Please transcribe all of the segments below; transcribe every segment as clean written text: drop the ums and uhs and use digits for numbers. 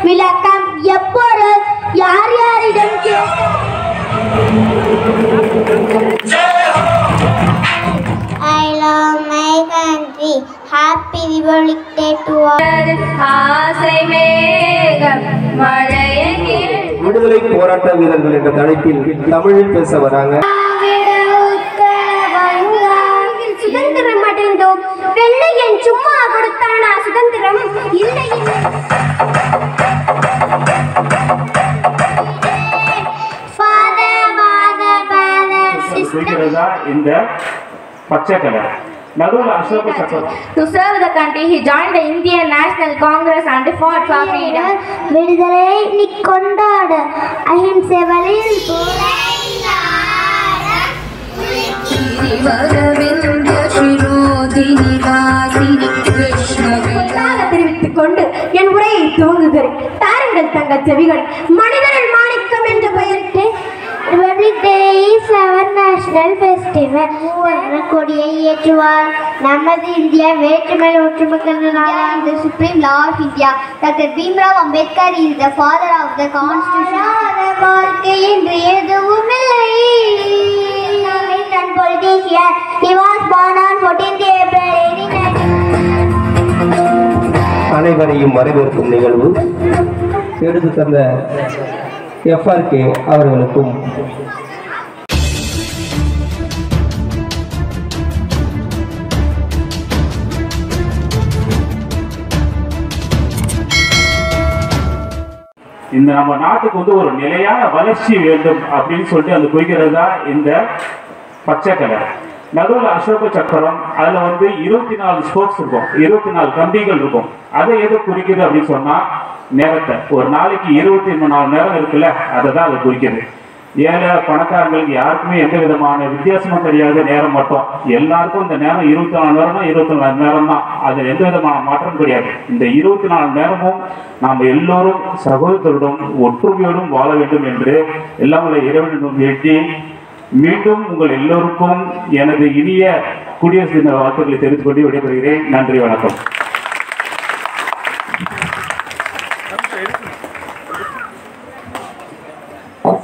விளக்கம் எப்பொருள் யார் யாரிடம் I love my country. Happy Republic Day to all. ஆசை மேகம் மழையே விடுதலை போராட்ட வீரர்கள் என்ற தலைப்பில் தமிழில் பேச வராங்க. சுதந்திரம் அடைந்தோம். வெள்ளையன் சும்மா கொடுத்தானா சுதந்திரம் இல்லை. இந்த பச்சை கலர் நடுவுல அசோக சக்கரம். To serve the country, he joined the Indian National Congress and fought for freedom. விடுதலை நீ கொண்டாட அஹிம்சை வழியில் தெரிவித்துக் கொண்டு என் உரையை துவங்குகிறேன். தாருங்கள் தங்கள் செவிகள். மனிதனின் மாணிக்கம் என்று பெயரிட்டு Republic Day is our national festival. கொடியை ஏற்றுவார் நமது இந்தியா வேற்றுமையில் ஒற்றுமைக்கான நாடான the supreme law of India. Dr. Bhimrao Ambedkar is the father of the constitution. வாழ்க்கை என்று எதுவும் இல்லை. Politician. He was born on 14th April 1890. அனைவரையும் வரவேற்கும் நிகழ்வு எடுத்து தந்த FRK அவர்களுக்கும் இந்த நம்ம நாட்டுக்கு வந்து ஒரு நிலையான வளர்ச்சி வேண்டும் அப்படின்னு சொல்லிட்டு அது குறிக்கிறது தான் இந்த பச்சை கலர். நடுவில் அசோக சக்கரம், அதில் வந்து 24 ஸ்போக்ஸ் இருக்கும், 24 கம்பிகள் இருக்கும். அதை எது குறிக்குது அப்படின்னு சொன்னா நேரத்தை. ஒரு நாளைக்கு 24 நேரம் இருக்குல்ல, அதை தான் அது குறிக்குது. ஏழை பணக்காரங்களுக்கு யாருக்குமே எந்த விதமான வித்தியாசமும் தெரியாது. நேரம் மட்டும் எல்லாருக்கும் இந்த நேரம் 24 நேரம்னா 24 நேரம் தான். அதில் எந்த விதமான மாற்றம் கிடையாது. இந்த 24 நேரமும் நாம் எல்லோரும் சகோதரத்துடன் ஒற்றுமையோடும் வாழ வேண்டும் என்று எல்லாம் உள்ள இறைவனிடம் வேண்டி மீண்டும் உங்கள் எல்லோருக்கும் எனது இனிய குடியரசு தின வாழ்த்துக்களை தெரிவித்துக் கொண்டு விடைபெறுகிறேன். நன்றி, வணக்கம்.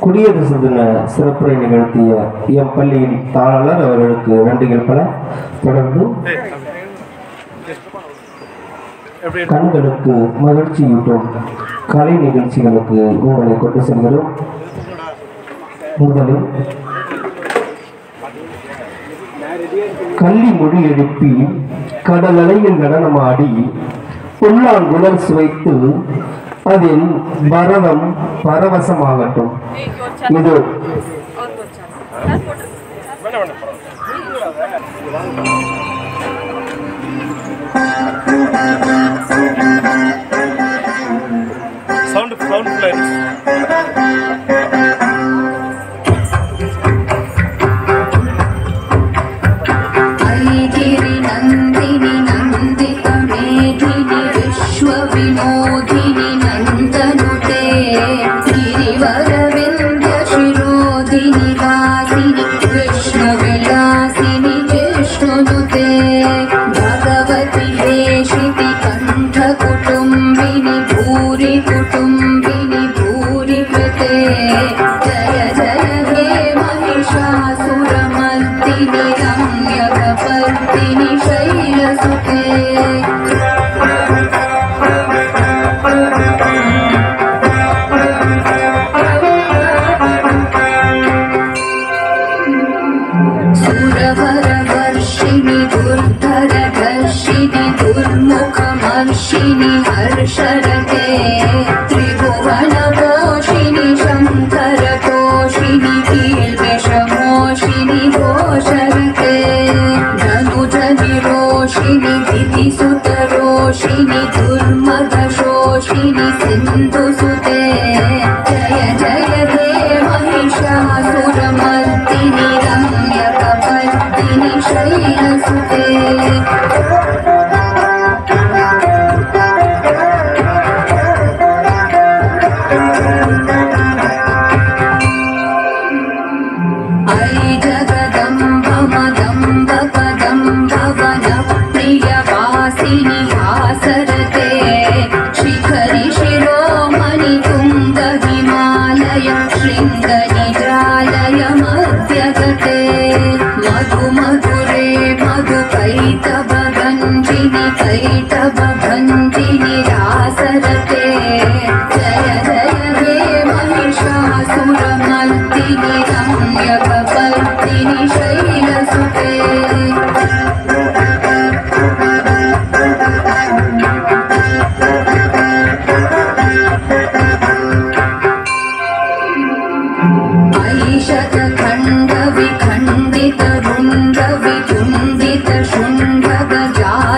குடியரசு தின சிறப்புரை நிகழ்த்திய எம் பள்ளியின் தாளர் அவர்களுக்கு நன்றிகள் பல. தொடர்ந்து கண்களுக்கு மகிழ்ச்சியூட்டும் கலை நிகழ்ச்சிகளுக்கு உங்களை கொண்டு செல்கிறோம். முதலில் கள்ளி மொழி எழுப்பி கடல் அலையில் நடனமாடி புல்லாங்குழல் சுவைத்து அதில் பரதம் பரவசமாகட்டும். இது हर्षरते त्रिभुवन पोषिणि शंकर तोषिणि कीर्तिशमोषिणि घोषरते धनुज विरोषिणि दितिसुत रोषिणि दुर्मदशोषिणि सिन्धुसुते जय जय हे महिषासुरमर्दिनि रम्यकपर्दिनि शैलसुते हासरते शिखरि शिरोमणि सुते जय जय हे महिषासुरमर्दिनि रम्यकपर्दिनि शैलसुते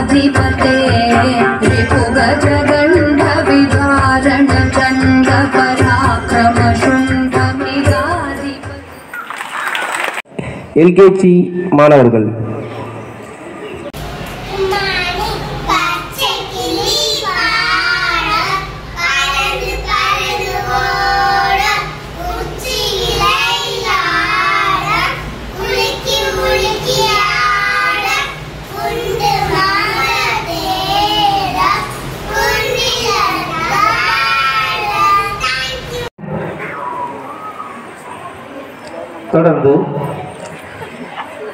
धिपते रिपुगजगण्ड विवारण चण्ड पराक्रम शुण्ड मृगाधिपते எல்கேஜி மாணவர்கள் தொடர்ந்து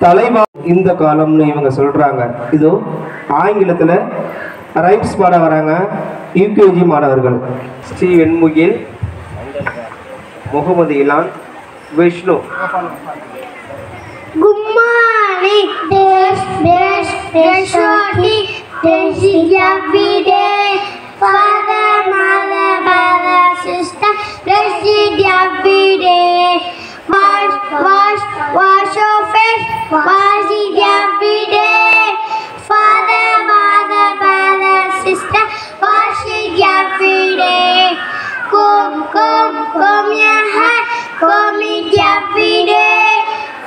தலைவா இந்த காலம்னு இவங்க சொல்றாங்க. இதோ ஆங்கிலத்தில் ரைம்ஸ் பாட வராங்க யூகேஜி மாணவர்கள். Steven Mukil, Mohammed Ilan, Vishnu. Good morning, Desh, Shorty, Desh every day. Father, mother, brother, sister, Desh every day. Wash your face, wash it every day. Father, mother, brother, sister, wash it every day. Comb your hair, comb it every day.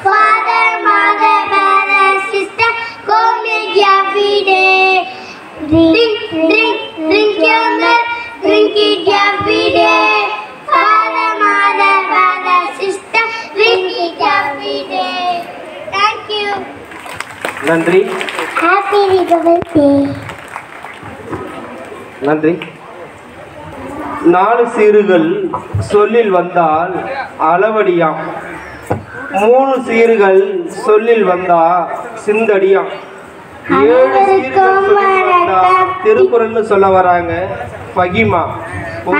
Father, mother, brother, sister, comb it every day. Drink your milk, drink it every day. Father, mother, brother, sister, drink it every day. Thank you. நன்றி. Happy Republic Day. நன்றி. 4 சீறுகள் சொல்லில் வந்தால் அளவடியாம், 3 சீறுகள் சொல்லில் வந்தா சிந்தடியாம், 7 சீறுகள் சொல்லில் வந்தா திருக்குறள்னு சொல்ல வராங்க பகிமா.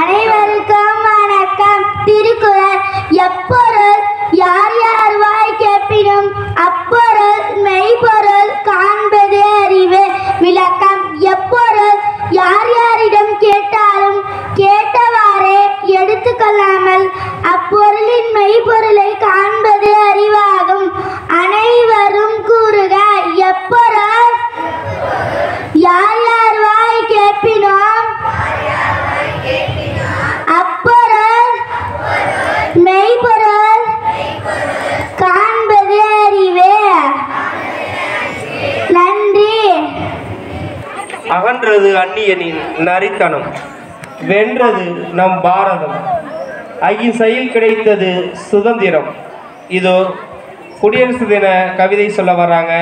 அனைவருக்கும் வணக்கம். திருக்குறள் எப்பொருள் யார் யார் வாய் கேட்பினும் அப்பொருள் மெய்ப்பொருள் காண்பது அறிவு. விளக்கம்: எப்பொருள் யார் யாரிடம் கேட்டாலும் கேட்டவாறே எடுத்துக்கொள்ளாமல் அப்பொருளின் மெய்ப்பொருளை காண்பது அறிவாகும். அனைவரும் கூறுக. எப்பொருள் யார் யார் வாய் கேட்பினோம் அப்பொருள் மெய்ப்பொருள் காண்பது அறிவே. நன்றி. அகன்றது அந்நியனின் நரித்தனம், வென்றது நம் பாரதம், அகிம்சையில் கிடைத்தது சுதந்திரம். இதோ குடியரசு தின கவிதை சொல்ல வராங்க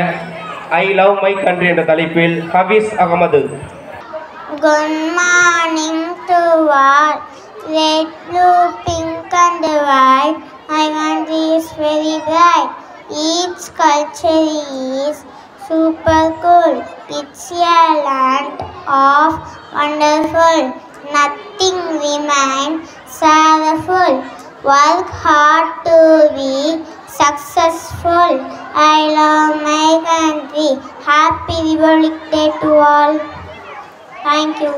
ஐ லவ் மை கண்ட்ரி என்ற தலைப்பில் Hafiz Ahmed. Good morning to all. Red, blue, pink and white. My country is very bright. Each culture is super cool. It's a land of wonderful. Nothing remains sorrowful. Work hard to be successful. I love my country. Happy Republic Day to all. Thank you.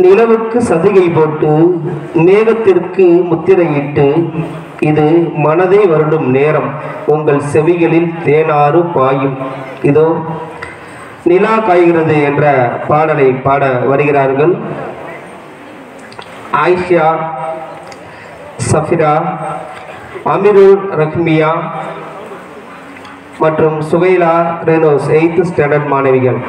நிலவுக்கு சதிகை போட்டு மேகத்திற்கு முத்திரையிட்டு இது மனதை வருடும் நேரம், உங்கள் செவிகளில் தேனாறு பாயும். இதோ நிலா காய்கிறது என்ற பாடலை பாட வருகிறார்கள் ஆயிஷா, சஃபிரா, அமிருல் ரஹ்மியா மற்றும் சுகைலா ரெனோஸ் 8th ஸ்டாண்டர்ட் மாணவிகள்.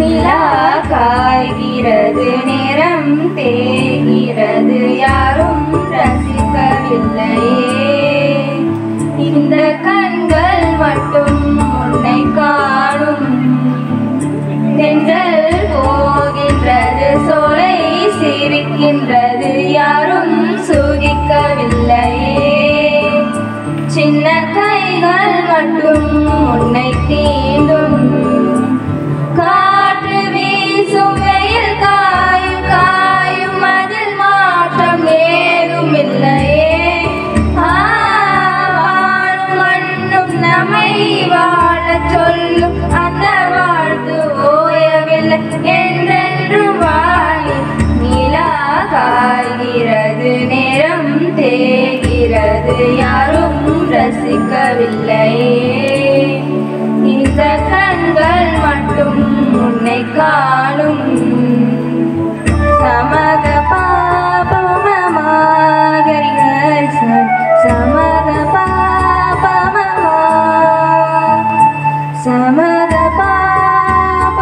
நிலா காய்கிறது, நேரம் தேய்கிறது, யாரும் ரசிக்கவில்லையே. இந்த கண்கள் மட்டும் உன்னை காணும். தென்றல் போகின்றது, சோலை சிரிக்கின்றது, யாரும் சுகிக்கவில்லையே. மட்டும் உன்னை தீண்டும். காற்று வீசும் வெயில் காயும் காயும் அதில் மாற்றம் ஏதும் இல்லையே. வாழும் மண்ணும் நம்மை வாழ சொல்லும் அந்த வாழ்த்து ஓயவில்லை என்றென்றும் வாழி. நிலா காய்கிறது நேரம் தேய்கிறது யாரும் ரசிக்கவில்லையே. இந்த கண்கள் மட்டும் உன்னை காணும். சமக பாபமகரிகள் சமக பாபம சமக பாபமகரிகள்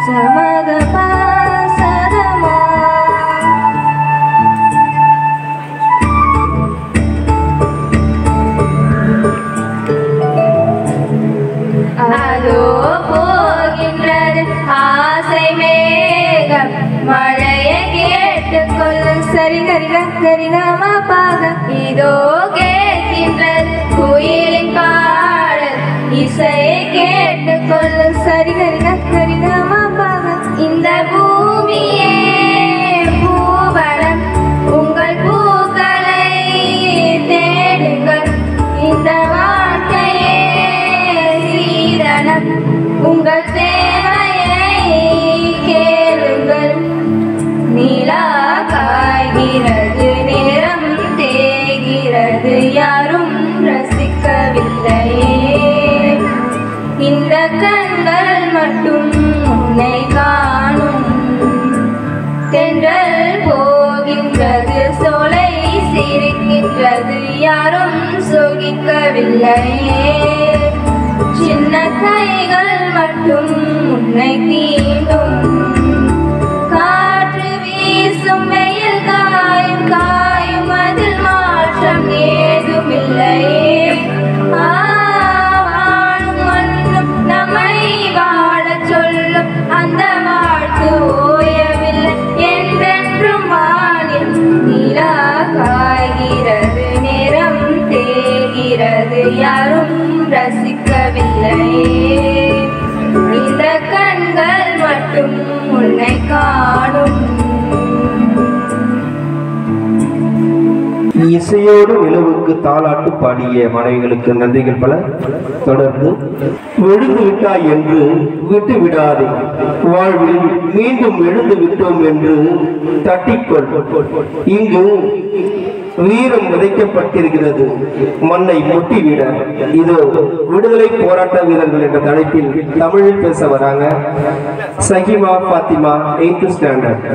சமக பாசதமா. அதோ போகின்றது ஆசை மேகம் மழையை கேட்டுக்கொள்ளும் சரி கரிக கரிகம பாக. இதோ கேட்கின்றது குயிலின் பாடல் இசையை கேட்டுக்கொள்ளும் சரி கரிக கரிகம பாக. இந்த பூமியே பூவனம் உங்கள் பூக்களை தேடுங்கள். இந்த வாழ்க்கையே சீதனம் உங்கள் தேவையை கேளுங்கள். நிலா காய்கிறது நேரம் தேய்கிறது யாரும் ரசிக்கவில்லையே. இந்த கண்கள் மட்டும் உன்னை காணும். தென்றல் போகின்றது சோலை சிரிக்கின்றது யாரும் சோகிக்கவில்லையே. சின்ன கைகள் மட்டும் உன்னை தீண்டும். காற்று வீசும் வெயில் காயும் காயும் அதில் மாற்றம் ஏதும் இல்லையே. வாழும் மண்ணும் நம்மை வாழ சொல்லும் அந்த வாழ்த்து ஓயவில்லை என்றென்றும் வானில். நிலா காய்கிறது நேரம் தேய்கிறது யாரும் ரசிக்கவில்லையே. இந்த கண்கள் மட்டும் உன்னை காணும். இசையோடு நிலவுக்கு தாலாட்டு பாடிய மனைவிகளுக்கு நன்றிகள் பல. தொடர்ந்து விழுந்து விட்டாய் என்று விட்டு விடாதே, வாழ்வில் மீண்டும் எழுந்து விட்டோம் என்று தட்டிக்கொள். இங்கு வீரம் விதைக்கப்பட்டிருக்கிறது, மண்ணை முட்டிவிட. இது விடுதலை போராட்ட வீரர்கள் என்ற தலைப்பில் தமிழில் பேச வராங்க சகிமா பாத்திமா 8th ஸ்டாண்டர்ட்.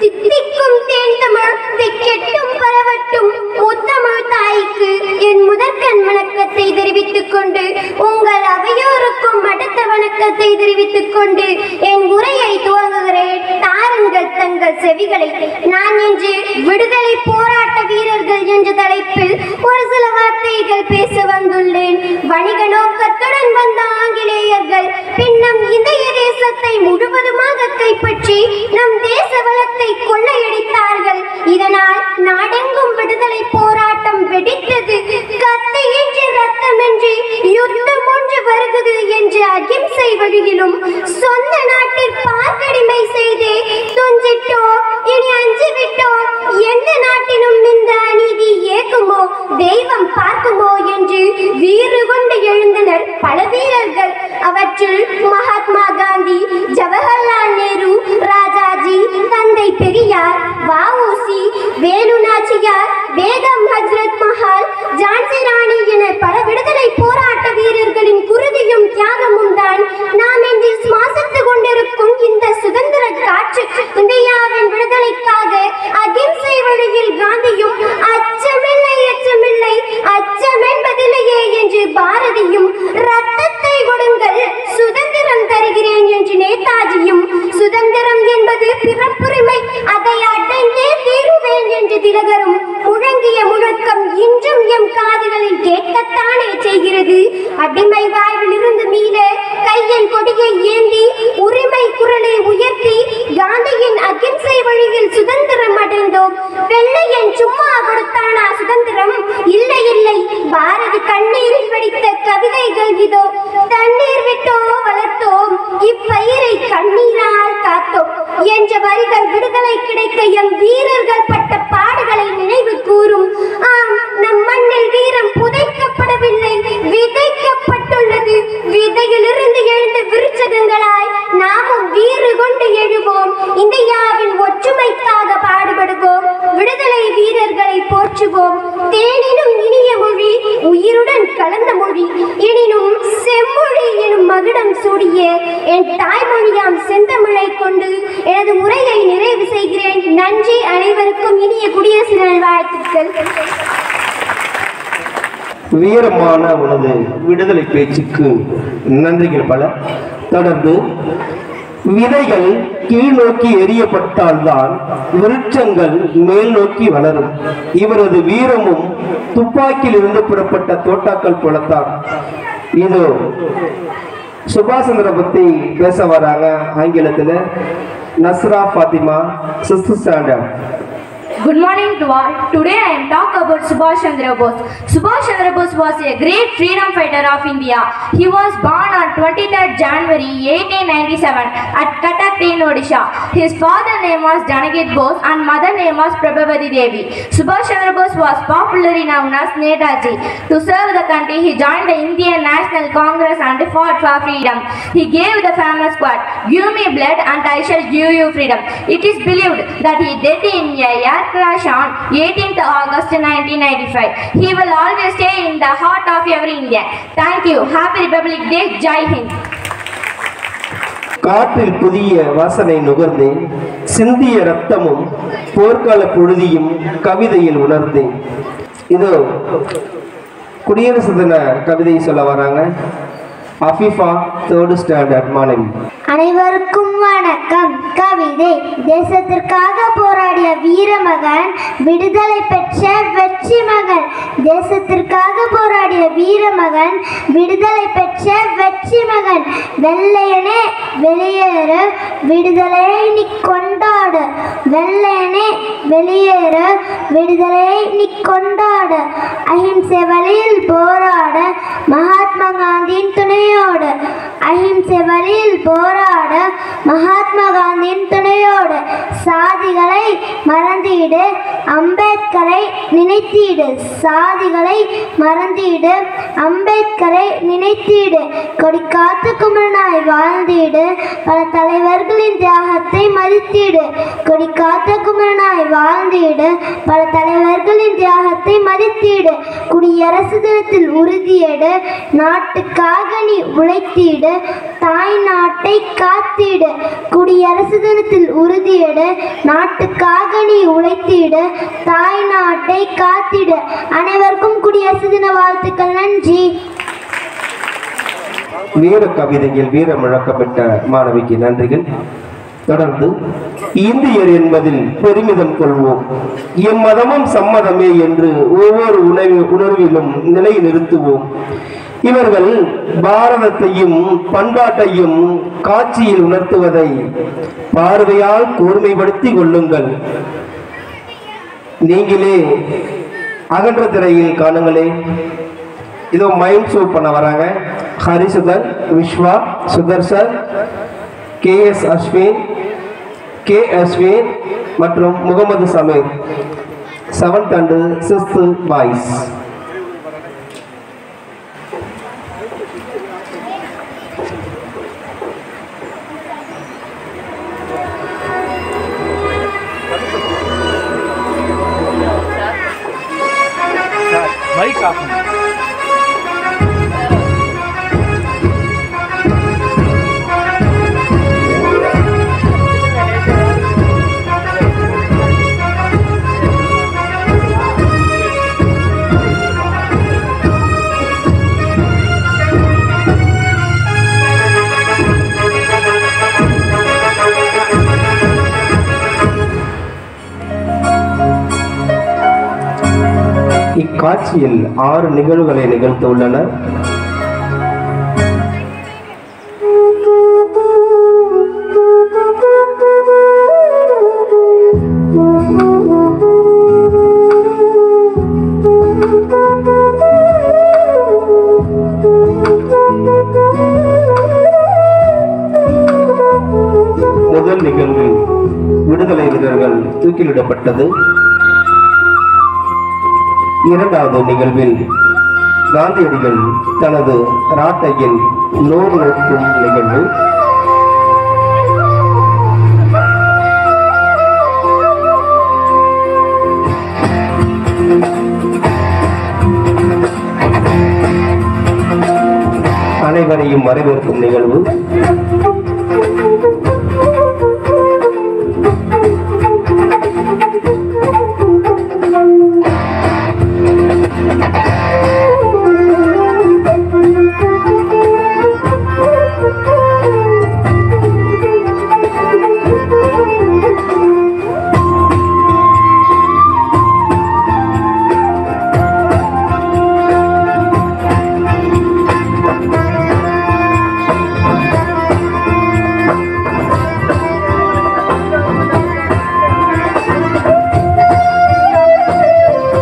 தித்திக்கும் தேன் தமிழ் திக்கெட்டும் பரவட்டும் முத்தமிழ் தாய்க்கு என் முதற்கண் வணக்கத்தை தெரிவித்துக் கொண்டு உங்கள் அவையோருக்கும் அடுத்த வணக்கத்தை தெரிவித்துக் கொண்டு என் உரையை துவங்குகிறேன். தாருங்கள் தங்கள் செவிகளை. நான் இன்று விடுதலை போராட்ட வீரர்கள் என்ற தலைப்பில் ஒரு சில வார்த்தைகள் பேச வந்துள்ளேன். வணிக நோக்கத்துடன் வந்த ஆங்கிலேயர்கள் பின்னம் இந்திய தேசத்தை முழுவதுமாக கைப்பற்றி நம் தேச வளத்தை கொள்ளையடித்தார்கள். இதனால் நாடெங்கும் விடுதலை போராட்டம் வெடித்தது. கத்தையின்றி ரத்தமின்றி யுத்தம் ஒன்று வருகிறது என்ற அகிம்சை வழியிலும் சொந்த நாட்டில் பார்க்கடிமை செய்தே துஞ்சிட்டோ இனி அஞ்சிவிட்டோ எந்த நாட்டிலும் இந்த அநீதி ஏக்குமோ தெய்வம் பார்க்குமோ என்று வீறு கொண்டு எழுந்தனர் பல வீரர்கள். அவற்றில் மகாத்மா காந்தி, ஜவஹர்லால் நேரு, ராஜாஜி, தந்தை பெரியார், வ.உ.சி., வேலு நாச்சியார், பேகம் ஹஜ்ரத் மஹால், ஜான்சி ராணி என பல விடுதலை போராட்ட வீரர்களின் குருதியும் தியாகமும் தான் நாம் இன்று சுவாசித்துக் கொண்டிருக்கும் இந்த சுதந்திர காற்று. இந்தியாவின் விடுதலைக்காக அகிம்சை வழியில் காந்தியும் அச்சமில்லை அச்சமில்லை அச்சம் என்பதில்லையே என்று பாரதியும், ரத்தத்தை கொடுங்கள் சுதந்திரம் தருகிறேன் என்று நேதாஜியும், சுதந்திரம் என்பது பிறப்புரிமை அதை அடைந்தே தீருவேன் என்று திலகரும் முழங்கிய முழக்கம் இன்றும் எம் காதுகளில் கேட்கத்தானே செய்கிறது. அடிமை வாழ்வில் இருந்து மீள கையில் கொடியை ஏந்தி உரிமை குரலை உயர்த்தி காந்தியின் அகிம்சை வழியில் சுதந்திரம் அடைந்தோம். வெள்ளையன் சும்மா கொடுத்தானா சுதந்திரம்? இல்லை இல்லை, போற்றுவோம். தேனினும் இனிய மொழி, உயிருடன் கலந்த மொழி, எனினும் செம்மொழி எனும் மகுடம் சூடிய என் தாய்மொழியாம் செந்தமிழை கொண்டு எனது உரையை நிறைவு செய்கிறேன். நன்றி. அனைவருக்கும் இனிய குடியரசு தின வாழ்த்துக்கள். வீரமான உனது விடுதலை பேச்சுக்கு நன்றிகள் பல. தொடர்ந்து விதைகள் கீழ் நோக்கி எறியப்பட்டால்தான் விருட்சங்கள் மேல் நோக்கி வளரும். இவரது வீரமும் துப்பாக்கியில் இருந்து புறப்பட்ட தோட்டாக்கள் போலத்தான். இது சுபாஷ் சந்திர பத்தி பேச வராங்க ஆங்கிலத்தில். Nasra Fathima, 6th standard. Good morning to all. Today I am talk about Subhash Chandra Bose. Subhash Chandra Bose was a great freedom fighter of India. He was born on 23rd January 1897 at Cuttack in Odisha. His father name was Janagit Bose and mother name was Prabhavati Devi. Subhash Chandra Bose was popularly known as Netaji. To serve the country, he joined the Indian National Congress and fought for freedom. He gave the famous quote, "Give me blood and I shall give you freedom." It is believed that he died in a air crash on 18th August 1995. He will always stay in the heart of every Indian. Thank you. Happy Republic Day. Jai Hind. காற்றில் புதிய வாசனை நுகர்ந்தேன், சிந்திய ரத்தமும் போர்க்கால பொழுதியும் கவிதையில் உணர்ந்தேன். இதோ குடியரசு தின கவிதை சொல்ல வராங்க அஃபீஃபா, 3rd standard மாணவி. அனைவருக்கும் வணக்கம். கவிதை. தேசத்திற்காக போராடிய வீரமகன், விடுதலை பெற்ற வெற்றி மகன். தேசத்திற்காக போராடிய வீரமகன், விடுதலை பெற்ற வெற்றி மகன். வெள்ளையனே வெளியேறு, விடுதலையை நீ கொண்டாடு. வெள்ளையனே வெளியேறு, விடுதலையை நீ கொண்டாடு. அஹிம்சை வழியில் போராட மகாத்மா காந்தியின் துணையோடு. அஹிம்சை வழியில் போராட மகாத்மா காந்தியின் துணையோடு. சாதிகளை மறந்திடு, அம்பேத்கரை நினைத்திடு. சாதிகளை மறந்திடு, அம்பேத்கரை நினைத்திடு. கொடிக்காத்து குமரனாய் வாழ்ந்திடு, பல தலைவர்களின் தியாகத்தை மதித்திடு. கொடிக்காத்து குமரனாய் வாழ்ந்திடு, பல தலைவர்களின் தியாகத்தை மதித்திடு. குடியரசு தினத்தில் உறுதியெடு, நாட்டுக்காக நீ உழைத்திடு, தாய் நாட்டை காத்திடு. குடியரசு தினத்தில் உறுதியெடு, நாட்டுக்காக நீ உழைத்திடு, தாய் நாட்டை காத்திடு. அனைவருக்கும் குடியரசு தின வாழ்த்துக்கள். நன்றி. வீர கவிதையில் வீர முழக்கமிட்ட மாணவிக்கு நன்றிகள். தொடர்ந்து இந்தியர் என்பதில் பெருமிதம் கொள்வோம், எம்மதமும் சம்மதமே என்று ஒவ்வொரு உணர்விலும் நிலை நிறுத்துவோம். இவர்கள் பாரதத்தையும் பண்பாட்டையும் காட்சியில் உணர்த்துவதை பார்வையால் கூர்மைப்படுத்தி கொள்ளுங்கள். நீங்களே அகன்ற திரையில் காணுங்களே. இதோ மைண்ட் ஷோ பண்ண வராங்க ஹரிசுதன், விஸ்வா, சுதர்சன், KS அஸ்வின், K அஸ்வின் மற்றும் Mohammed Sameer, 7th and 6th boys. Mic off. இக்காட்சியில் 6 நிகழ்வுகளை நிகழ்த்த உள்ளனர். முதல் நிகழ்வில் விடுதலை வீரர்கள் தூக்கிலிடப்பட்டது. இரண்டாவது நிகழ்வில் காந்தியடிகள் தனது ராட்டையில் நூறு நோக்கும் நிகழ்வு. அனைவரையும் வரவேற்கும் நிகழ்வு.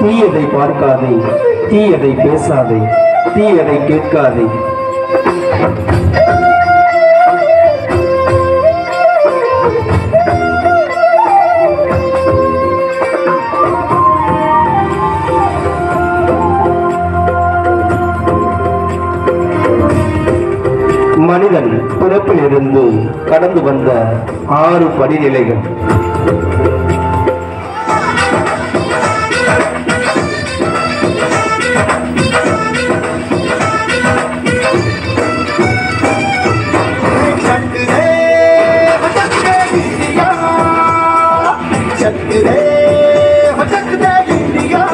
தீயதை பார்க்காதே, தீயதை பேசாதே, தீயதை கேட்காதே. மனிதன் பிறப்பிலிருந்து கடந்து வந்த 6 படிநிலைகள்.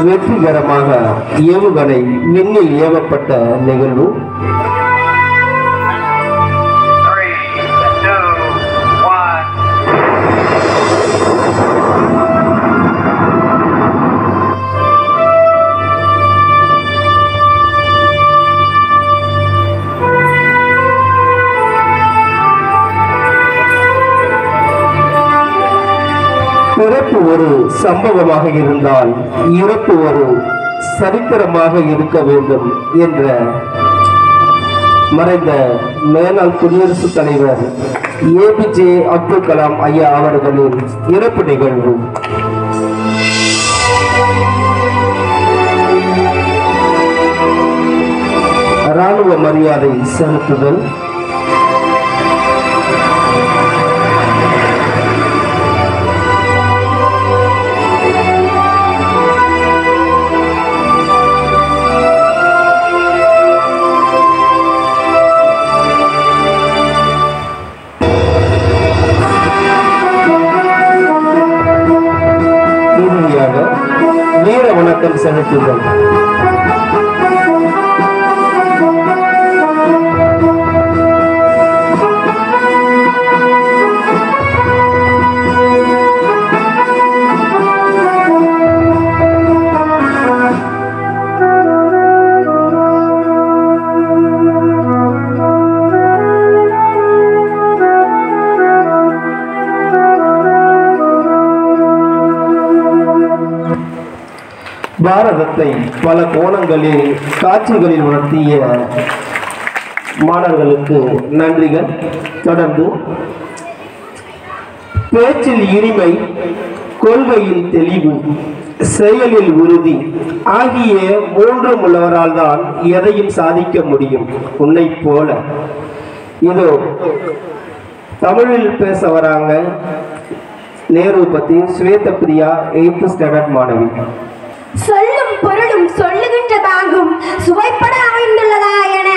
வெற்றிகரமாக ஏவுகணை விண்ணில் ஏவப்பட்ட நிகழ்வு. பிறப்பு ஒரு சம்பவமாக இருந்தால் இறப்பு ஒரு சரித்திரமாக இருக்க வேண்டும் என்ற மறைந்த மேலாள் குடியரசுத் தலைவர் APJ அப்துல் கலாம் ஐயா அவர்களின் இறப்பு நிகழ்வு. இராணுவ மரியாதை செலுத்துதல். வீர வணக்கம் செலுத்துதல். பாரதத்தை பல கோணங்களில் காட்சிகளில் உணர்த்திய மாணவர்களுக்கு நன்றிகள். தொடர்ந்து பேச்சில் இனிமை, கொள்கையில் தெளிவு, செயலில் உறுதி ஆகிய 3 உள்ளவரால் தான் எதையும் சாதிக்க முடியும். உன்னை போல இதோ தமிழில் பேச வராங்க நேரு பத்தி ஸ்வேத பிரியா 8th ஸ்டாண்டர்ட் மாணவி. சொல்லும் பொருளும் சொல்லுகின்ற பாங்கும் சுவைப்பட அமைந்துள்ளதா என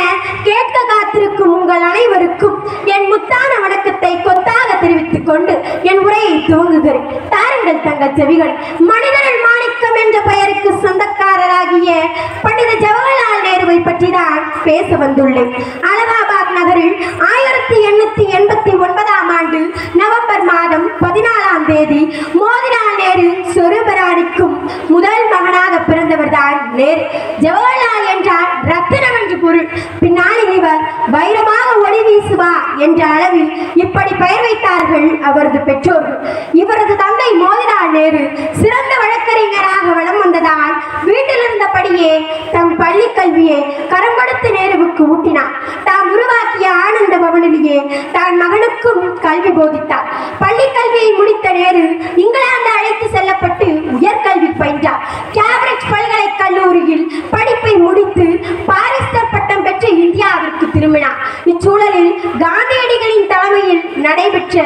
கேட்க காத்திருக்கும் உங்கள் அனைவருக்கும் என் முத்தான வணக்கத்தை கொத்தாக தெரிவித்துக் கொண்டு என் உரையை துவங்குகிறேன். தாருங்கள் தங்கள் செவிகள். மனிதரின் மாணிக்கம் என்ற பெயருக்கு சொந்தக்காரராகிய பண்டித ஜவஹர்லால் நேருவை பற்றி தான் பேச வந்துள்ளேன். அலகாபாத் நகரில் 1889ஆம் ஆண்டு நவம்பர் மாதம் 14ஆம் தேதி மோதிலால் நேரு சொருபராணிக்கும் முதல் மகனாக பிறந்தவர் தான் நேரு. ஜவஹர்லால் என்றால் ரத்தினம் என்று பொருள். பின்னாளில் இவர் வைரமாக ஒளி வீசுவா என்ற அளவில் இப்படி பெயர் வைத்தார்கள் அவரது பெற்றோர்கள். இவரது தந்தை மோதிலால் நேரு சிறந்த வழக்கறிஞராக வலம் வந்ததால் வீட்டில் இருந்தபடியே தம் பள்ளி கல்வியை கரம் கொடுத்து நேருவுக்கு ஊட்டினார். தாம் உருவாக்கிய ஆனந்த பவனிலேயே தான் மகனுக்கும் கல்வி போதித்தார். பள்ளி கல்வியை முடித்த நேரு இங்கிலாந்து அழைத்து செல்லப்பட்டு உயர்கல்வி பயின்றார். கேம்பிரிட்ஜ் பல்கலைக்கல்லூரியில் படிப்பை முடித்து பாரிஸ்டர் பட்டம் பெற்று இந்தியாவிற்கு திரும்பினார். இச்சூழலில் காந்தியடிகளின் தலைமையில் நடைபெற்ற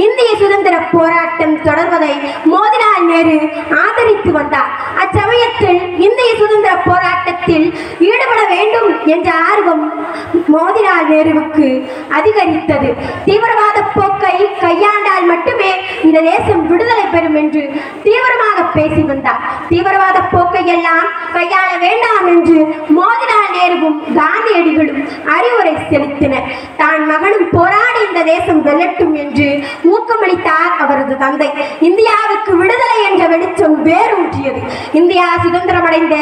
இந்திய சுதந்திர போராட்டம் தொடர்வதை மோதிலால் நேரு ஆதரித்து வந்தார். அச்சமயம் சமயத்தில் இந்திய சுதந்திர போராட்டத்தில் ஈடுபட வேண்டும் என்ற ஆர்வம் மோதிலால் நேருவுக்கு அதிகரித்தது. தீவிரவாத போக்கை கையாண்டால் மட்டுமே இந்த தேசம் விடுதலை பெறும் என்று தீவிரமாக பேசி வந்தார். தீவிரவாத போக்கை எல்லாம் கையாள வேண்டாம் என்று மோதிலால் நேருவும் காந்தியடிகளும் அறிவுரை செலுத்தினர். தான் மகனும் போராடி இந்த தேசம் வெல்லட்டும் என்று ஊக்கமளித்தார் அவரது தந்தை. இந்தியாவுக்கு விடுதலை என்ற வெளிச்சம் வேரூன்றியது. இந்தியா சுதந்திரமடைந்த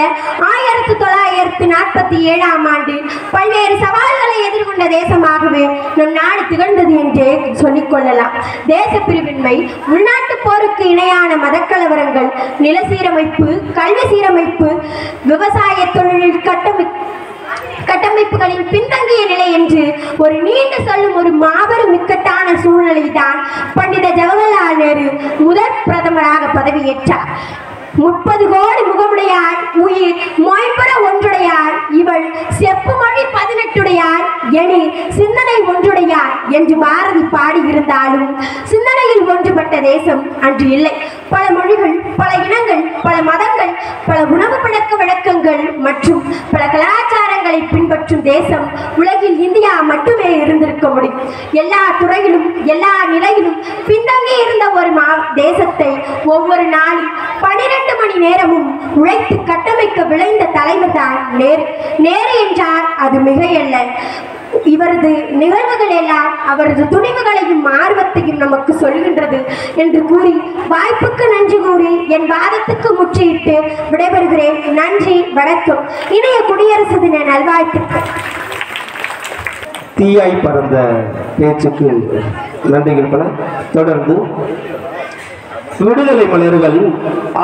1947ஆம் ஆண்டு பல்வேறு சவால்களை எதிர்கொண்ட தேசமாகவே நம் நாடு திகழ்ந்தது என்றே சொல்லிக் கொள்ளலாம். தேச பிரிவின்மை, உள்நாட்டு போருக்கு இணையான மதக்கலவரங்கள், நில சீரமைப்பு, கல்வி சீரமைப்பு, விவசாய தொழிலில் கட்டமைப்புகளின் பின்தங்கிய நிலை என்று ஒரு நீண்டு சொல்லும் ஒரு மாபெரும் இக்கட்டான சூழ்நிலை தான் பண்டித ஜவஹர்லால் நேரு முதல் பிரதமராக பதவியேற்றார். 30 கோடி முகமுடையார், உயிர் மொய்புற ஒன்றுடையார், இவள் செப்பு மொழி 18உடையார், எனி சிந்தனை ஒன்றுடையார் என்று பாரதி பாடியிருந்தாலும் சிந்தனையில் ஒன்றுபட்ட தேசம் அன்று இல்லை. பல மொழிகள், பல இனங்கள், பல மதங்கள், பல உணவு பழக்க வழக்கங்கள் மற்றும் பல கலாச்சாரங்களை பின்பற்றும் தேசம் உலகில் இந்தியா மட்டுமே இருந்திருக்க முடியும். எல்லா துறையிலும் எல்லா நிலையிலும் பின்தங்கி இருந்த ஒரு தேசத்தை ஒவ்வொரு நாளும் 12 மணி நேரமும் உழைத்து கட்டமைக்க விளைந்த தலைவர் தான் நேரு. நேரு என்றார் அது மிகையல்ல. இவரது நிகழ்வுகள் எல்லாம் அவரது துணிவுகளையும் ஆர்வத்தையும் நமக்கு சொல்கின்றது என்று கூறி வாய்ப்புக்கு நன்றி கூறி என் வாதத்துக்கு முற்றிட்டு விடைபெறுகிறேன். நன்றி, வணக்கம். இணைய குடியரசு தின நல்வாழ்த்துக்கள். தீயாய் பறந்த பேச்சுக்கு நன்றிகள் பல. தொடர்ந்து விடுதலை மலர்கள்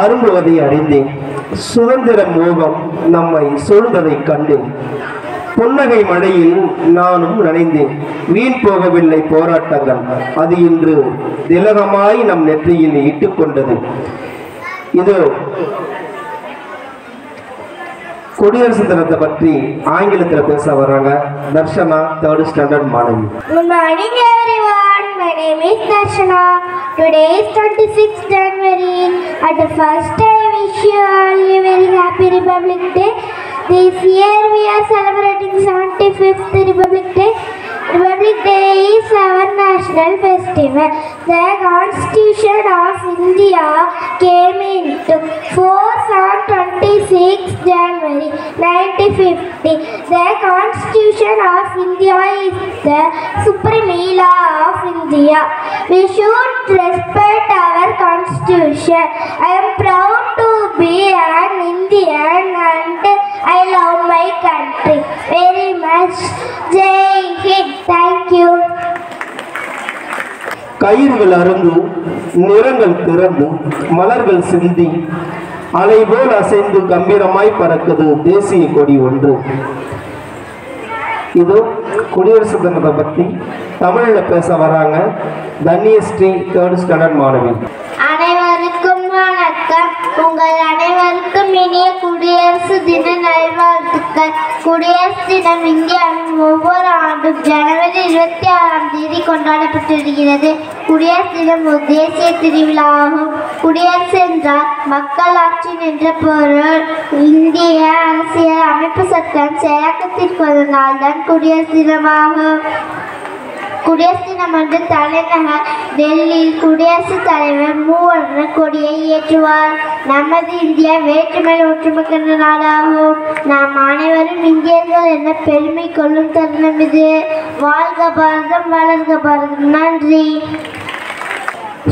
அரும்புவதை அறிந்தேன், சுதந்திர மோகம் நம்மை சூழ்ந்ததை கண்டேன், புன்னகை மழையில் நானும் நனைந்தேன், வீண் போகவில்லை போராட்டங்கள், அது இன்று திலகமாய் நம் நெற்றியில் இட்டுக்கொண்டது. இது குடியரசு தினத்தை பற்றி ஆங்கிலத்தில் பேச வர்றாங்க தர்ஷனா, 3rd ஸ்டாண்டர்ட் மாணவி. Good morning everyone. My name is Darshana. Today is 26th January. At the first I wish you all a very happy Republic Day. This year we are celebrating 75th Republic Day. Republic Day is our national festival. The Constitution of India came into force on 26th January 1950. The Constitution of India is the supreme law of India. We should respect our Constitution. I am proud to be an Indian and I love my country very much. Jai Hind. Thank you. கயிறுகள் அருந்து, நிறங்கள் திறந்து, மலர்கள் சிந்தி, அலை போல் அசைந்து கம்பீரமாய் பறக்குது தேசிய கொடி ஒன்று. இது குடியரசு தினத்தை பற்றி தமிழில் பேச வராங்க தன்யஸ்ரீ, 3rd ஸ்டாண்டர்ட் மாணவி. அனைவருக்கும் வணக்கம். உங்கள் அனைவருக்கும் இனிய குடியரசு தின நல்வாழ்த்துக்கள். குடியரசு தினம் இந்தியாவின் ஒவ்வொரு ஆண்டும் ஜனவரி 26ஆம் தேதி கொண்டாடப்பட்டு வருகிறது. குடியரசு தினம் ஒரு தேசிய திருவிழாவாகும். குடியரசு என்றால் மக்களாட்சி என்ற பொருள். இந்திய அரசியல் அமைப்பு சட்டம் செயலாக்கத்திற்கு ஒரு நாள் தான் குடியரசு தினமாகும். குடியரசு தினம் அன்று தலைநகர் டெல்லியில் குடியரசுத் தலைவர் மூவர்ண கொடியை ஏற்றுவார். நமது இந்தியா வேற்றுமையில் ஒற்றுமைக்கிற நாடாகும். நாம் அனைவரும் இந்தியர்கள் என பெருமை கொள்ளும் தருணம் இது. வாழ்க பாரதம், வளர்க பாரதம். நன்றி.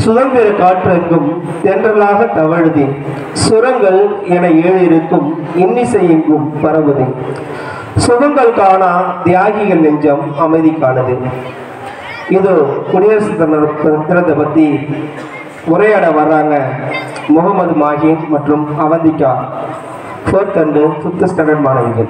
சுதந்திர காற்றெங்கும் தென்றலாக தவழுதே, சுரங்கள் என ஏழிருக்கும் இன்னிசை எங்கும் பரவுதே, சுகங்கள் காணா தியாகிகள் நெஞ்சம் அமைதி காணுது. இது குடியரசு தினத்தை பற்றி உரையாட வர்றாங்க முகமது மாஹின் மற்றும் Avantika, 4th and 5th standard மாணவிகள்.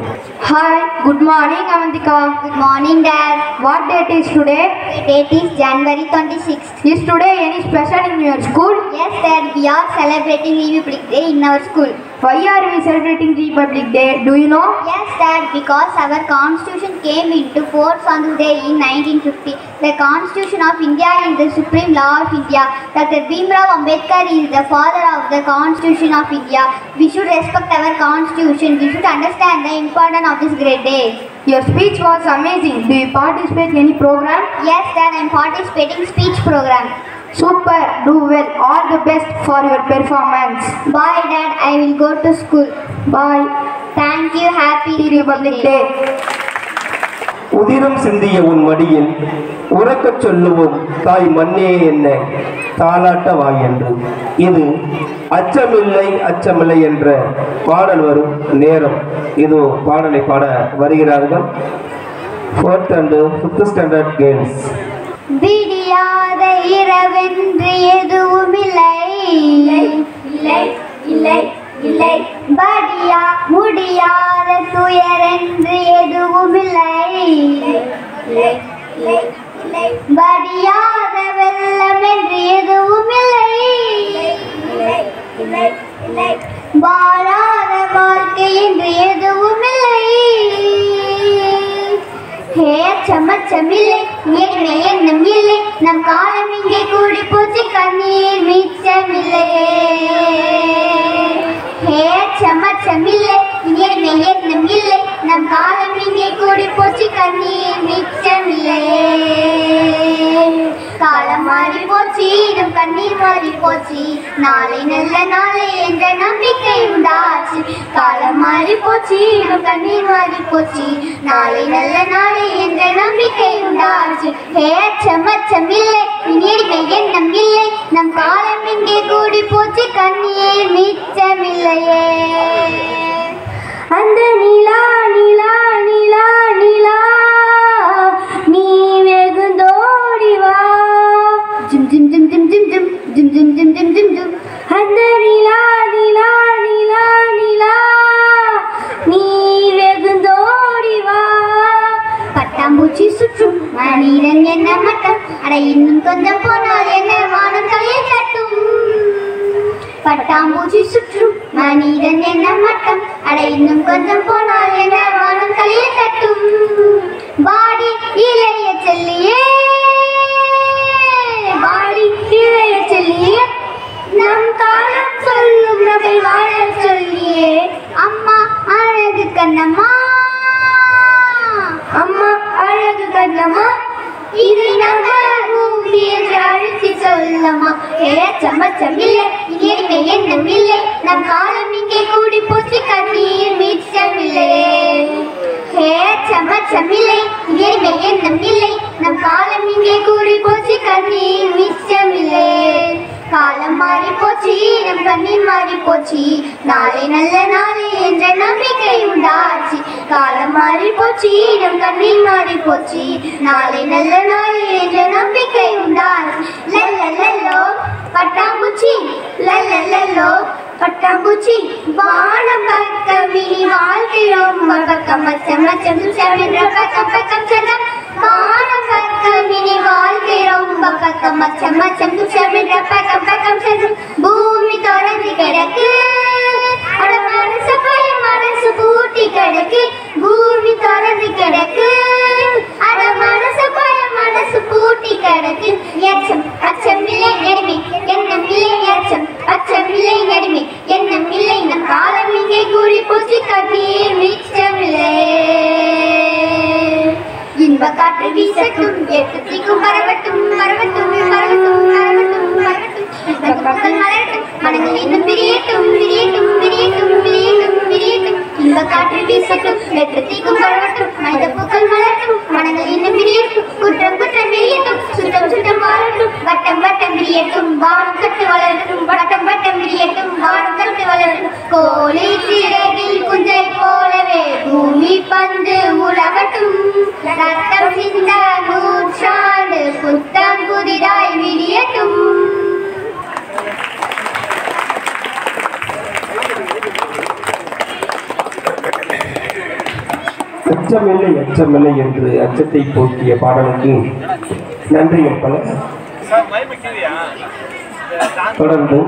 Hi, Good morning, Avantika. Good morning, Dad. What date is today? The date is January 26th. Is today any special in your school? Yes, Dad. We are celebrating Republic Day in our school. Why are we celebrating Republic Day? Do you know? Yes, Dad. Because our Constitution came into force on this day in 1950. The Constitution of India is the supreme law of India. Dr. Bhimrao Ambedkar is the father of the Constitution of India. We should respect our Constitution. We should understand the importance of this great day. Your speech was amazing. Do you participate in any program? Yes, Dad. I am participating speech program. Super. Do well. All the best for your performance. Bye, Dad. I will go to school. Bye. Thank you. Happy Republic Day. உதிரம் சிந்திய உன் மடியில் உறக்கச் சொல்லுவோம் தாய் மண்ணே என்ன தாலாட்ட வா என்று. இது அச்சமில்லை அச்சமில்லை என்ற பாடல் வரும் நேரம். இது பாடலை பாட வருகிறார்கள் 4th and 5th standard girls. விடியாத இரவென்று எதுவுமில்லை, இல்லை இல்லை இல்லை. படியா முடியாத துயரென்று எதுவுமில்லை, இல்லை இல்லை இல்லை. படியாத வெள்ளம் என்று எதுவுமில்லை, இல்லை இல்லை இல்லை. வாழாத வாழ்க்கை என்று எதுவுமில்லை. ஹே சமச்சமில்லை, ஏழ்மை எண்ணம் இல்லை. நம் காலம் இங்கே கூடி போச்சு, கண்ணீர் மிச்சமில்லையே. ஹே சமச்சமில்லை, ஏழ்மை எண்ணம் இல்லை. நம் காலம் இங்கே கூடி போச்சு, கண்ணீர் மிச்சமில்லையே. காலம் மாறி போச்சு, நம் கண்ணீர் மாறி போச்சு. நாளை நல்ல நாளை என்ற நம்பிக்கை உண்டாச்சு. காலம் மாறி போச்சு, நம் கண்ணீர் மாறி போச்சு. நாளை நல்ல நாளை என்ற நம்பிக்கை உண்டாச்சு. ஹே சமச்சமில்லை, ஏழ்மை எண்ணம் இல்லை. நம் காலம் இங்கே கூடி போச்சு, கண்ணீர் மிச்சமில்லையே. அந்த நிலா நிலா நிலா நிலா நீ வெகுந்தோடி வா. ஜிம் ஜிம் ஜிம் ஜிம் ஜிம் ஜிம் ஜிம் ஜிம் ஜிம் ஜிம் ஜிம் ஜிம். அந்த நிலா நிலா நிலா நிலா நீ வெகுந்தோடி வா. பட்டாம்பூச்சி சுற்றும் மனிதன் என்ன மட்டம், அட இன்னும் கொஞ்சம் போனால் என்ன வானம் தலையில் கட்டும். பட்டாம்பூச்சி சுற்றும் மனிதன் என்ன மட்டம், அட இன்னும் கொஞ்சம் போனால் என்ன வானம் தலையில் கட்டும். வாடி இளைய செல்லியே, வாடி இளைய செல்லியே. நம் காலம் சொல்லும் நபை வாழ சொல்லியே. அம்மா அழகு கண்ணம்மா, அம்மா அழகு கண்ணம்மா, இது நம்ம பூமி என்று அழுத்தி சொல்லம்மா. ஏ சமச்சமில்லை, ஏழ்மை எண்ணம் இல்லை. நம் காலம் இங்கே கூடி போச்சு, கண்ணீர் மிச்சமில்லையே. ஹே சமச்சமில்லை, ஏழ்மை எண்ணம் இல்லை. நம் காலம் இங்கே கூடி போச்சு, கண்ணீர் மிச்சமில்லையே. காலம் மாறி போச்சு, நம் கண்ணீர் மாறி போச்சு. நாளை நல்ல நாளை என்ற நம்பிக்கை உண்டாச்சு. காலம் மாறி போச்சு, நம் கண்ணீர் மாறி போச்சு. நாளை நல்ல நாளை என்ற நம்பிக்கை உண்டாச்சு. லல்லல்லோ பட்டாம்பூச்சி, லல்லல்லோ பட்டாம்பூச்சி. வானம் பக்கம் இனி வாழ்க்கை ரொம்ப பக்கம், மச்சம் மச்சம் துச்சம் என்ற பக்கம் பக்கம் சதம். வானம் பக்கம் இனி வாழ்க்கை ரொம்ப பக்கம், மச்சம் மச்சம் துச்சம் என்ற பக்கம் பக்கம் சதம். பூமி தொடர்ந்து கிடக்கு, அட மனசு பய மனசு பூட்டி கிடக்கு. பூமி தொடர்ந்து கிடக்கு, அட மனசு பய மனசு பூட்டி கிடக்கு. எச்சம் அச்சம் இல்லை நடுமை, எண்ணம் இல்லை. எச்சம் அச்சம் இல்லை நடுமை, எண்ணம் இல்லை. நம் காலம் இங்கே கூடி போச்சு, கண்ணீர் மிச்சமில்லை. இன்ப காற்று வீசட்டும், எட்டு தீக்கும் பரவட்டும் பரவட்டும் பரவட்டும் பரவட்டும் பரவட்டும். மக்கள் மலரட்டும், மனங்கள் இன்னும் பிரியட்டும் பிரியட்டும் பிரியட்டும் பிரியட்டும் பிரியட்டும். இன்ப காற்று வீசட்டும், எட்டு தீக்கும் பரவட்டும். மனித பூக்கள் மலரட்டும், மனங்கள் இன்னும் பிரியட்டும். குற்றம் குற்றம் பிரியட்டும், சுட்டம் சுட்டம் வாழட்டும். வட்டம் வட்டம் பிரியட்டும், வானம் கட்டு வளரட்டும். வட்டம் வட்டம் பிரியட்டும், வானம் கட்டு வளரட்டும். கோழி சிறகில் குஞ்சை போலவே பூமி பந்து உலகட்டும். ரத்தம் சிந்த நூற்றாண்டு புத்தம் புதிதாய் விடியட்டும். அச்சமில்லை அச்சமில்லை என்று அச்சத்தை போக்கிய பாடலுக்கு நன்றிகள் பல. தொடர்ந்து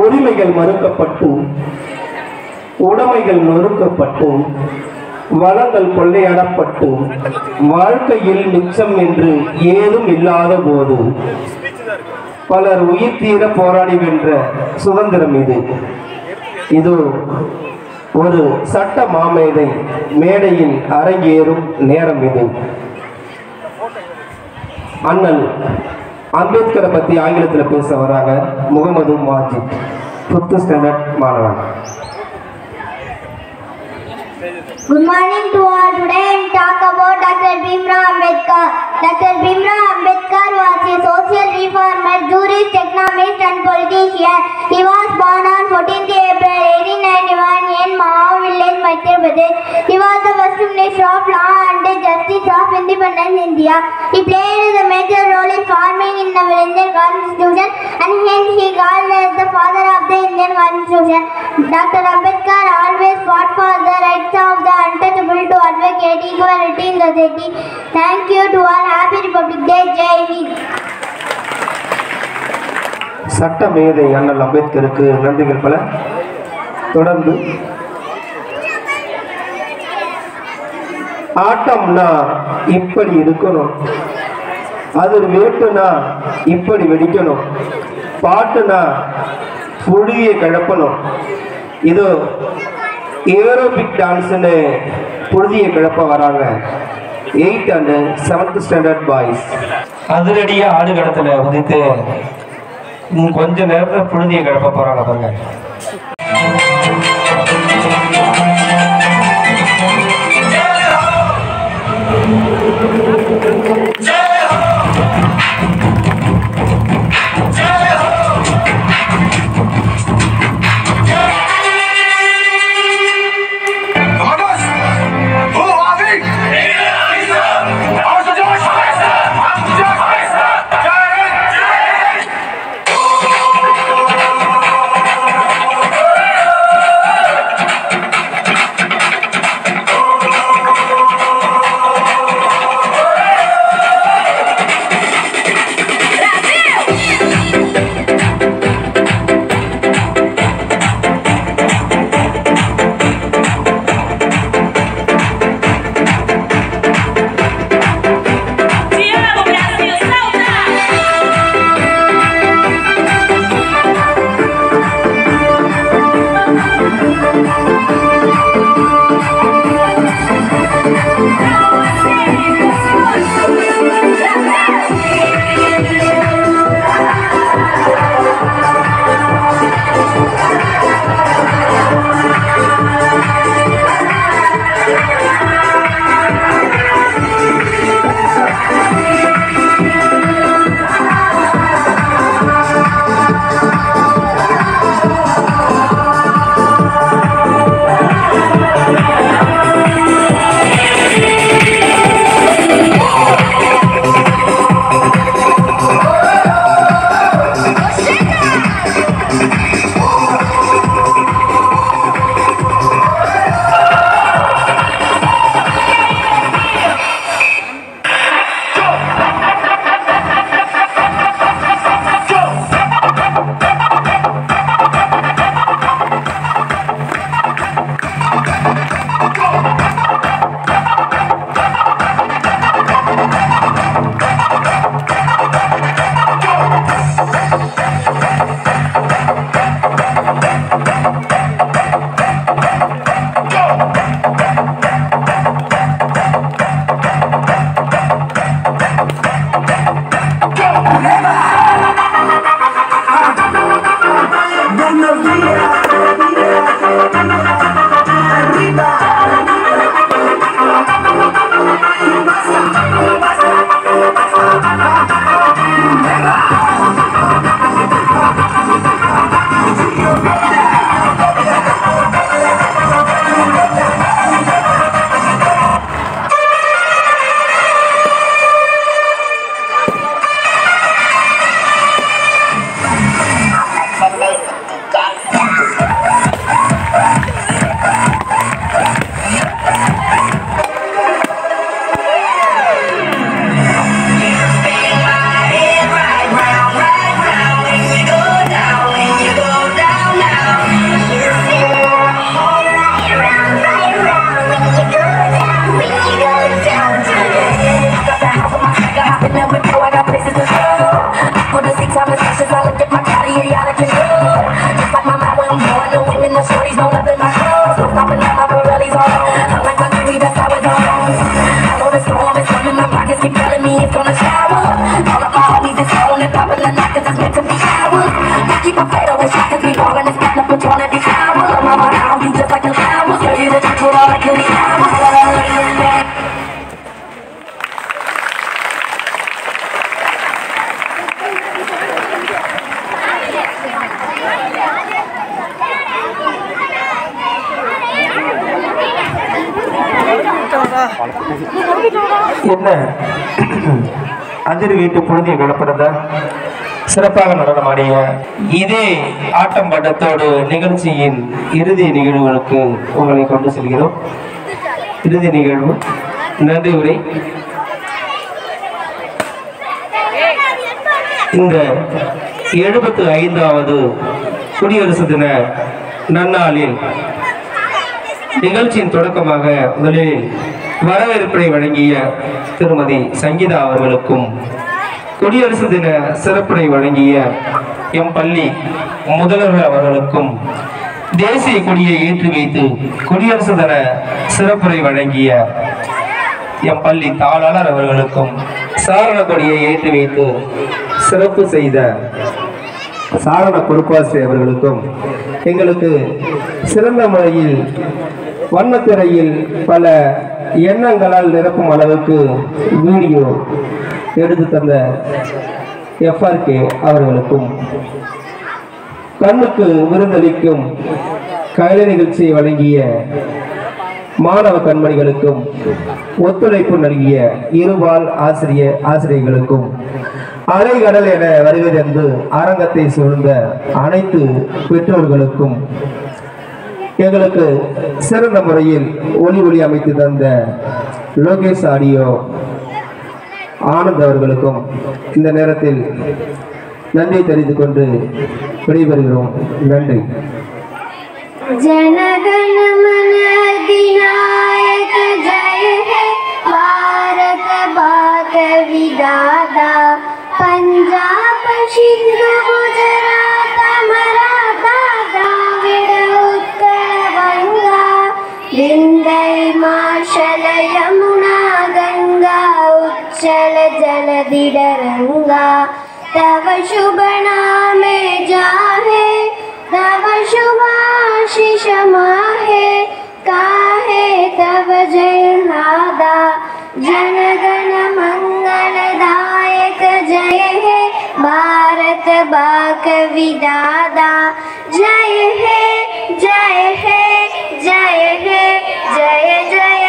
உரிமைகள் மறுக்கப்பட்டு உடைமைகள் நொறுக்கப்பட்டு வளங்கள் கொள்ளையாடப்பட்டு வாழ்க்கையில் மிச்சம் என்று ஏதும் இல்லாத போது பலர் உயிர் தீர போராடி வென்ற சுதந்திரம் இது. இது ஒரு சட்ட மாமேதை மேடையில் அரங்கேறும் நேரம் இது. அண்ணல் அம்பேத்கரை பத்தி ஆங்கிலத்தில் பேச வராங்க முகமது மாஜித், 5th ஸ்டாண்டர்ட் மாணவன். Good morning to all. Today I will talk about Dr. Bhimrao Ambedkar. Dr. Bhimrao Ambedkar was a social reformer, jurist, economist and politician. He was born on 14th April 1891 in Mahao village, Madhya Pradesh. He was the first Minister of Law and Justice of Independent India. He played a major role in forming in our Indian Constitution and hence he called as the father of the Indian Constitution. Dr. Ambedkar always fought for the rights of the untouchable to advocate equality in society. Thank you to all. Happy Republic Day. Jai Hind. சட்ட மேதை அண்ணல் அம்பேத்கருக்கு நன்றிகள் பல. தொடர்ந்து ஆட்டம்னா இப்படி இருக்கணும், அது வேட்டுனா இப்படி வெடிக்கணும், பாட்டுனா புழுதியை கிளப்பணும், இதோ ஏரோபிக் டான்ஸ்னு புழுதியை கிளப்ப வராங்க 8th and 7th standard boys. அதிரடியாக ஆடுகளத்தில் உதித்து கொஞ்ச நேரத்தில் புழுதியை கிளப்ப போறாங்க பாருங்க. my fatal and shit to be wrong and it's not up on every flower. Love my mind how you just like the flowers. Ready to take what all I can be. என்ன அதிர் வீட்டு புழுதிய கலப்படத சிறப்பாக நடனமாடிய இதே ஆட்டம் பாட்டத்தோடு நிகழ்ச்சியின் இறுதி நிகழ்வுகளுக்கு உங்களை கொண்டு செல்கிறோம். இறுதி நிகழ்வு நன்றி உரை. இந்த 75வது குடியரசு தின நன்னாளில் நிகழ்ச்சியின் தொடக்கமாக முதலில் வரவேற்பை வழங்கிய திருமதி சங்கீதா அவர்களுக்கும் குடியரசு தின சிறப்புரை வழங்கிய எம் பள்ளி முதல்வர் அவர்களுக்கும் தேசிய கொடியை ஏற்றி வைத்து குடியரசு தின சிறப்புரை வழங்கிய எம் பள்ளி தாளாளர் அவர்களுக்கும் சாரண கொடியை ஏற்றி வைத்து சிறப்பு செய்த சாரண பொறுப்பாசிரியர் அவர்களுக்கும் எங்களுக்கு சிறந்த முறையில் வண்ணத்திரையில் பல எண்ணங்களால் நிரப்பும் அளவுக்கு வீடியோ எடுத்து தந்த FRK அவர்களுக்கும் கண்ணுக்கு விருந்தளிக்கும் கலை நிகழ்ச்சியை வழங்கிய மாணவ கண்மணிகளுக்கும் ஒத்துழைப்பு நல்கிய இருபால் ஆசிரியர்களுக்கும் அலைகடல் என வருகை தந்து அரங்கத்தை சூழ்ந்த அனைத்து பெற்றோர்களுக்கும் எங்களுக்கு சிறந்த முறையில் ஒளி அமைத்து தந்த லோகேஷ் ஆடியோ ஆனந்த் அவர்களுக்கும் இந்த நேரத்தில் நன்றி தெரிவித்துக் கொண்டு விடைபெறுகிறோம். நன்றி. जनगण मन अधिनायक जय हे भारत भाग विधाता पंजाब सिंध गुजरात मराठा द्राविड उत्कल बंगा विंध्य हिमाचल यमुना गंगा उच्चल जलधि तरंगा तव शुभ नामे जाहे तव शुभाशिष माहे काहे तव जय नादा जनगण मंगलदायक जय हे भारत भाग विधाता जय हे जय हे जय हे जय जय